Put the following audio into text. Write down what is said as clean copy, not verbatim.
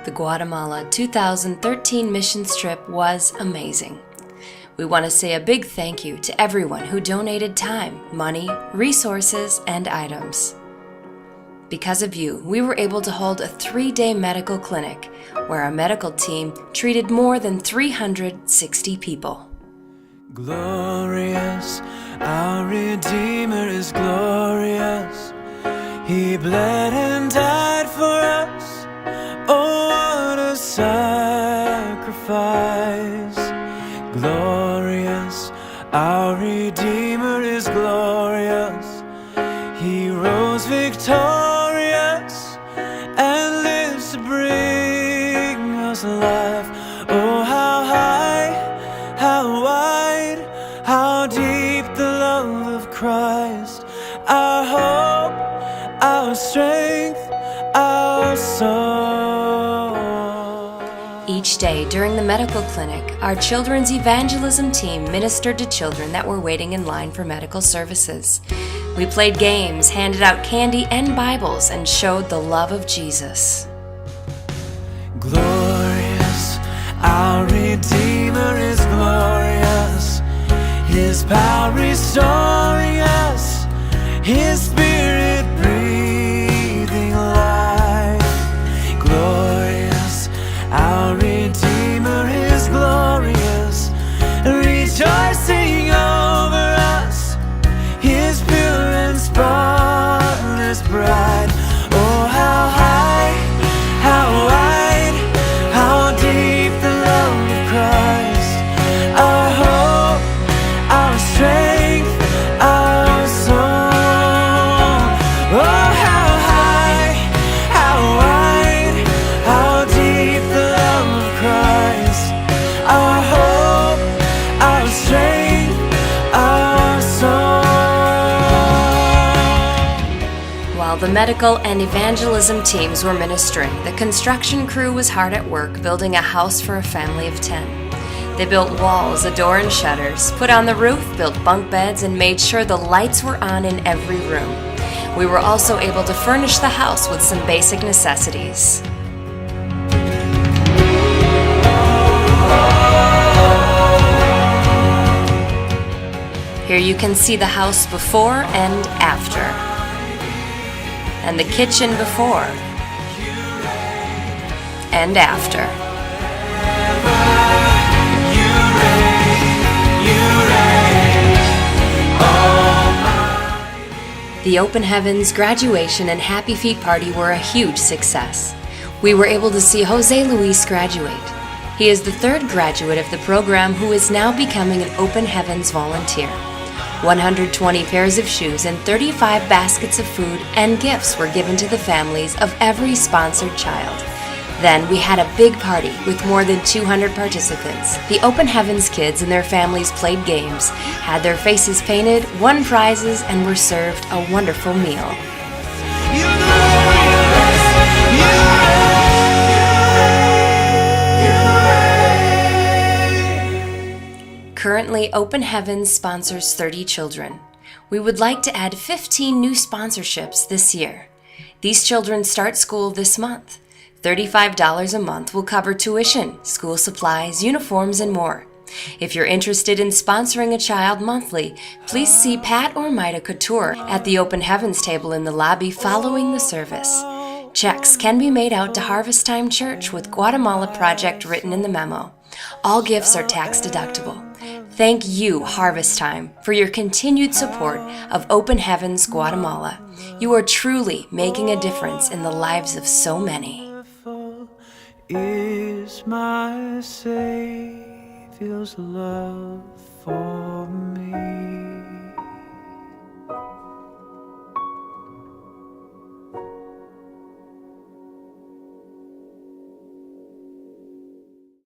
The Guatemala 2013 missions trip was amazing. We want to say a big thank you to everyone who donated time, money, resources, and items. Because of you, we were able to hold a 3-day medical clinic where our medical team treated more than 360 people. Glorious, our Redeemer is glorious. He bled and died for us. Oh, what a sacrifice. Glorious, our Redeemer is glorious. He rose victorious and lives to bring us life. Oh, how high, how wide, how deep the love of Christ. Our hope, our strength, our soul. Each day during the medical clinic, our children's evangelism team ministered to children that were waiting in line for medical services. We played games, handed out candy and Bibles, and showed the love of Jesus. Glorious, our Redeemer is glorious. His power restoring us, His Spirit breathing life. Glorious, our Redeemer is glorious, rejoicing over us, His pure and spotless bride. Oh, how high, how wide, how deep the love of Christ. Our hope, our strength, our soul. Oh, how high, how wide, how deep the love of Christ. Our hope, our strength, our soul. While the medical and evangelism teams were ministering, the construction crew was hard at work building a house for a family of 10. They built walls, a door, and shutters, put on the roof, built bunk beds, and made sure the lights were on in every room. We were also able to furnish the house with some basic necessities. Here you can see the house before and after, and the kitchen before and after. The Open Heavens graduation and Happy Feet party were a huge success. We were able to see Jose Luis graduate. He is the 3rd graduate of the program who is now becoming an Open Heavens volunteer. 120 pairs of shoes and 35 baskets of food and gifts were given to the families of every sponsored child. Then we had a big party with more than 200 participants. The Open Heavens kids and their families played games, had their faces painted, won prizes, and were served a wonderful meal. Currently, Open Heavens sponsors 30 children. We would like to add 15 new sponsorships this year. These children start school this month. $35 a month will cover tuition, school supplies, uniforms, and more. If you're interested in sponsoring a child monthly, please see Pat or Maida Couture at the Open Heavens table in the lobby following the service. Checks can be made out to Harvest Time Church with Guatemala Project written in the memo. All gifts are tax deductible. Thank you, Harvest Time, for your continued support of Open Heavens Guatemala. You are truly making a difference in the lives of so many. Is my Savior's love for me.